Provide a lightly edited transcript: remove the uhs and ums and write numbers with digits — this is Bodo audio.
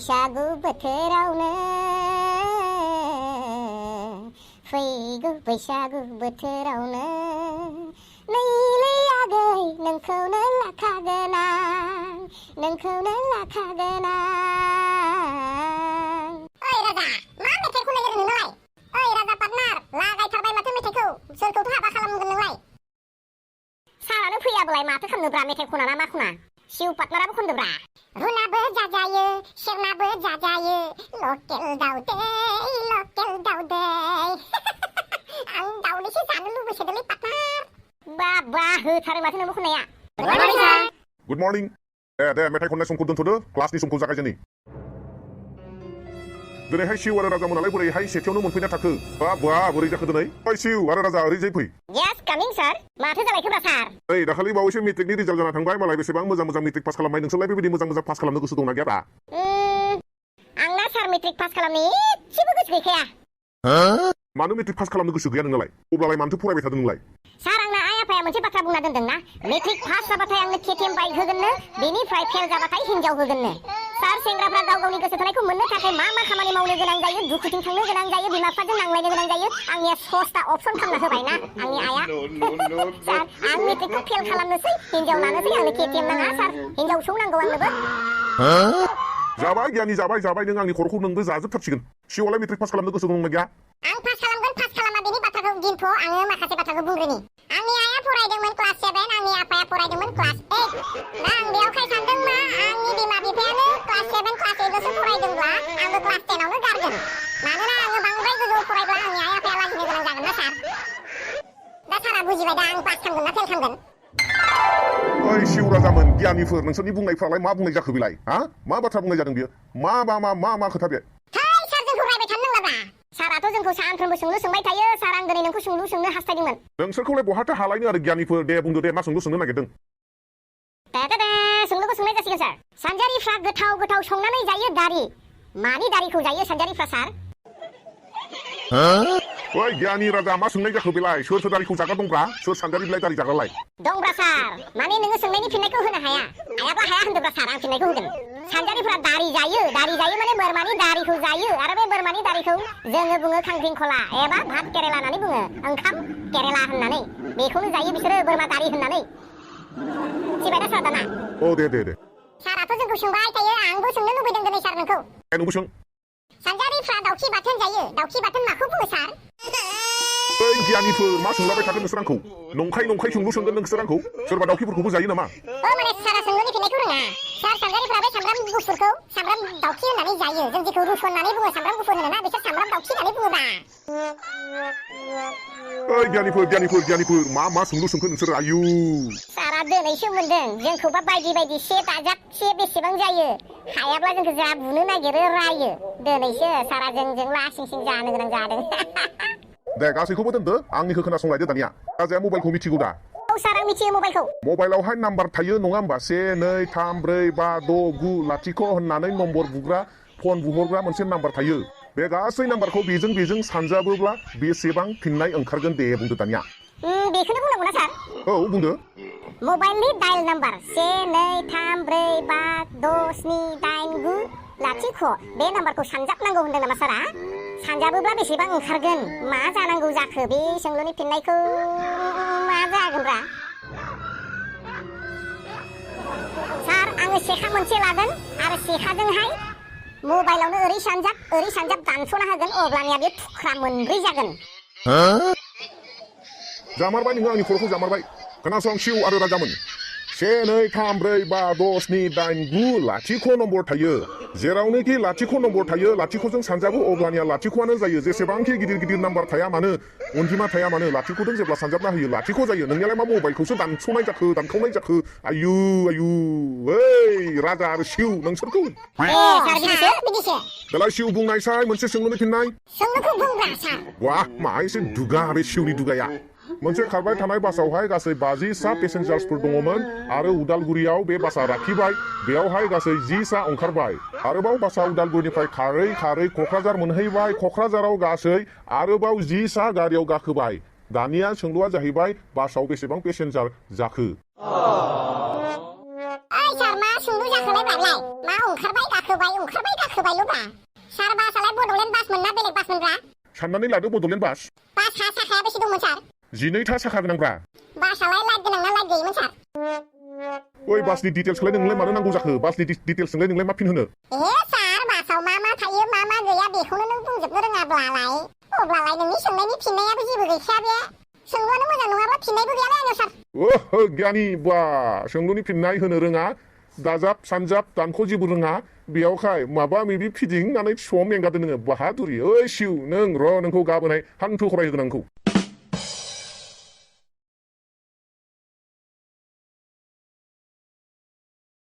बैसागु बोथोरावनो फैगौ बैसागु बोथोरावनो नैलै आगै नोंखौनो लाखागोन आं नोंखौनो लाखागोन आं। ओइ राजा मा मेथाइ खनलायदों नोंलाय? ओइ राजा पार्टनार लागायथारबाय माथो मेथाइखौ सोरखौथो हाबा खालामगोन नोंलाय? सारानो फैयाब्लालाय माथो खालामनोब्रा मेथाइ खना ना मा खना? सिउ पार्टनाराबो खनदोब्रा। रुनाबो जाजायो सेरनाबो जाजायो लकेल दाउदै आं दाउदैसो जानो लुबैसोदोंलै पार्टनार। बाबा होथारो माथो नोंबो खननाया। Good morning. दे मेथाइ खननाय समखौ दोनथ'दो क्लासनि समखौ जागायजेननि। दिनैहाय सिउ आरो राजा मोनालाय बोरैहाय सेथियावनो मोनफैना थाखो? बाबा बोरै जाखो दिनै? ओइ सिउ आरो राजा ओरैजाय फै। यस कामिं सार। माथो जालायखोब्रा सार? ओइ दाखालि बावैसो मेट्रिकनि रिजाल्ट जाना थांबाय मालाय बेसेबां मोजां मेट्रिक पास खालामनाय नोंसोरलाय बेबायदि मोजां पास खालामनो गोसो दंना गैयाब्रा? आंना सार मेट्रिक पास खालामनो एसेबो गोसो गैखाया। मानो मेट्रिक पास खालामनो गोसो गैया नोंनालाय? अब्लालाय मानोथो फरायबाय थादों नोंलाय? सार आंना आइ आफाया मोनसे बाथ्रा बुंना दोनदोंना मेट्रिक पास जाबाथाय आंनो केटिएम बाइक होगोननो बेनिफ्राय फेल जाबाथाय हिनजाव होगोननो। सार सेंग्राफ्रा गाव गावनि गोसो थोनायखौ मोननो थाखाय मा खामानि मावनो गोनां जायो दुखुथिं थांनो गोनां जायो बिमा बिफाजों नांलायनो गोनां जायो आंनिया सस्ता अपसन खालामना होबायना आंनि आइया। सार आं मेट्रिकखौ फेल खालामनोसै हिनजाव लानोसै आंनो केटिएम नाङा सार हिनजावसो नांगौ आंनोबो। जाबाय गियानि जाबाय नों आंनि खर'खौ नोंबो जाजोबथारसिगोन। सिउआलाय मेट्रिक पास खालामनो गोसो दंना गैया? आं पास खालामगोन पास खालामा बेनि बाथ्राखौ दिनथ' आङो माखासे बाथ्राखौ बुंग्रोनि। आंनि आइया फरायदोंमोन क्लास 7 आंनि आफाया फरायदोंमोन क्लास 8। दा आं बेयावहाय सानदों मा आंनि बिमा बिफायानो क्लास 7 क्लास 8 ल'सो फरायदोंब्ला आंबो क्लास 10 आवनो गारगोन। मानोना आङो बांद्राय गोजौ फरायब्ला आंनि आइ आफाया लाजिनो गोनां जागोन ना सार। दा सारा बुजिबाय दा आं पास खालामगोन ना फेल खालामगोन? ओइ सिउ राजामोन गियानिफोर नोंसोरनि बुंनायफ्रालाय मा बुंनाय जाखो बेलाय? मा बाथ्रा बुंनाय जादों बियो? मा खोथा बे? सार जोंखौ रायबाय थानो नांलाब्रा। साराथ' जोंखौ सानफ्रोमबो सोंलु सोंबाय थायो सार आं दिनै नोंखौ सोंलु सोंनो हास्थायदोंमोन। नोंसोरखौलाय बहाथो हालायनो आरो गियानिफोर दे बुंदो दे मा सोंलु सोंनो नागिरदों? सोंलुखौ सोंनाय जासिगोन सार। सानजारिफ्रा गोथाव संनानै जायो दारि मानि दारिखौ जायो सानजारिफ्रा सार? ओइ गियानि राजा मा सोंनाय जाखो बेलाय? सोर दारिखौ जाग्रा दंब्रा? सोर सानजारि बिलाय दारि जाग्रालाय? दंब्रा सार माने नोङो सोंनायनि फिननायखौ होनो हाया हायाब्ला हाया होनदोंब्रा सार आं फिननायखौ होगोन। सानजारिफ्रा दारि जायो माने बोरमानि दारिखौ जायो आरो बे बोरमानि दारिखौ जोङो बुङो खांख्रिंखला एबा भात केरेला होननानै बुङो ओंखाम केरेला होननानै बेखौनो जायो बिसोरो बोरमा दारि होननानै। सिबायना सार दाना? औ दे साराथ' जोंखौ सोंबाय थायो आंबो सोंनो लुबैदों दिनै सार नोंखौ। नोंबो सों। सानजारिफ्रा दाउखि बाथोन जायो दाउखि बाथोन माखौ बुङो सार? ओइ गियानिफोर मा सोंलाबाय थादों नोंसोर आंखौ? नंखाय सोंलु सोंगोन नोंसोर आंखौ? सोरबा दाउखिफोरखौबो जायो नामा? माने सारा सोंलुनि फिननायखौ रोङा। सार सानजारिफ्रा बे सामब्राम गुफुरखौ सामब्राम दाउखि होननानै जायो जों जेखौ रुसुन होननानै बुङो सामब्राम गुफुर होनोना बिसोर सामब्राम दाउखि होननानै बुङोब्रा। ओइ गियानिफोर मा सोंलु सोंखो नोंसोर? आयु सारा दिनैसो मोनदों जोंखौबा बायदि से दाजाब से बेसेबां जायो हायाब्ला जोंखौ जा बुनो नागिरो रायो दिनैसो सारा जों लासिं जानो गोनां जादों। दे गासैखौबो दोनदो आंनिखौ खोनासंलायदो दानिया। राजाया मबाइलखौ मिथिगौ दा? औ सार आं मिथियो मबाइलखौ। मबाइलावहाय नाम्बार थायो नङा होमबा? 1 2 3 4 5 6 9 0 होननानै नम्बर बुग्रा फन बुहरग्रा मोनसे नाम्बार थायो। बे गासै नाम्बारखौ बेजों सानजाबोब्ला बेसेबां फिननाय ओंखारगोन दे बुंदो दानिया। बेखौनो बुंनांगौ ना सार? औ बुंदो। मबाइलनि डायल नाम्बार 1 2 3 4 5 6 7 8 9 0 बे नाम्बारखौ सानजाबनांगौ होनदों नामा सारा? सानजाबोब्ला बेसेबां ओंखारगोन मा जानांगौ जाखो बे सोंलुनि फिननायखौ मा जागोनब्रा? सार आङो सेखा मोनसे लागोन आरो सेखाजोंहाय मबाइलावनो ओरै सानजाब दानस'ना होगोन अब्लानिया बे थुख्रा 4 जागोन। जामारबाय नोङो आंनि खर'खौ जामारबाय। खोनासं सिउ आरो राजामोन 1 2 3 4 5 6 7 8 9 0 नम्बर थायो। जेरावनोखि 0 नम्बर थायो लाथिख'जों सानजाबो अब्लानिया लाथिख'आनो जायो। जेसेबांखि गिदिर नाम्बार थाया मानो अनजिमा थाया मानो लाथिख'जों जेब्ला सानजाबना होयो लाथिख' जायो। नोंनियालाय मा मबाइलखौसो दानखावनाय जाखो? आयु ओइ राजा आरो सिउ नोंसोरखौ। सार बिदिसो। दालाय सिउ बुंनायसाय मोनसे सोंलुनि फिननाय। सोंलुखौ बुंब्रा सार। वाह मा एसे दुगा बे सिउनि दुगाया। मोनसे खारबाय थानाय बासावहाय गासै 50 सा पेसेन्जार्सफोर दङमोन आरो उदालगुरियाव बे बासा राखिबाय बेयावहाय गासै 10 सा ओंखारबाय। आरोबाव बासा उदालगुरिनिफ्राय खारै क'क्राझार मोनहैबाय। क'क्राझाराव गासै आरोबाव 10 सा गारियाव गाखोबाय। दानिया सोंलुआ जाहैबाय बासाव बेसेबां पेसेन्जार जाखो? ओइ सार मा सोंलु जाखोलाय बारलाय? दाना ओंखारबाय गाखोबायल'ब्रा सार बासालाय बड'लेण्ड बासमोन ना बेलेग बासमोनब्रा साननानै लादो बड'लेण्ड बास बासा साखाया बेसे दंमोन सार 12था साखा गोनांब्रा बासालाय लाइट गोनां ना लाइट गैयिमोन सार ओइ बासनि डिटेल्सखौलाय नोंलाय मानो नांगौ जाखो बासनि डिटेल्सजोंलाय नोंलाय मा फिन होनो सार बासाव मा थायो मा गैया बेखौनो नों बुंजोबनो रोङाब्लालाय अब्लालाय नोंनि सोंनायनि फिननायाबो जेबो गैखाया बे सोंलुआनो मोजां नङाब्ला फिननायबो गैयालाय आंनाव सार ओहो गियानि बा सोंलुनि फिननाय होनो रोङा दाजाब सानजाब दानख' जेबो रोङा बेयावखाय माबा माबि फिदिंनानै सम एंगारदो नोङो बाहादुरि ओइ सिउ नों र' नोंखौ गाबोनहाय हांथु खराय होगोन आंखौ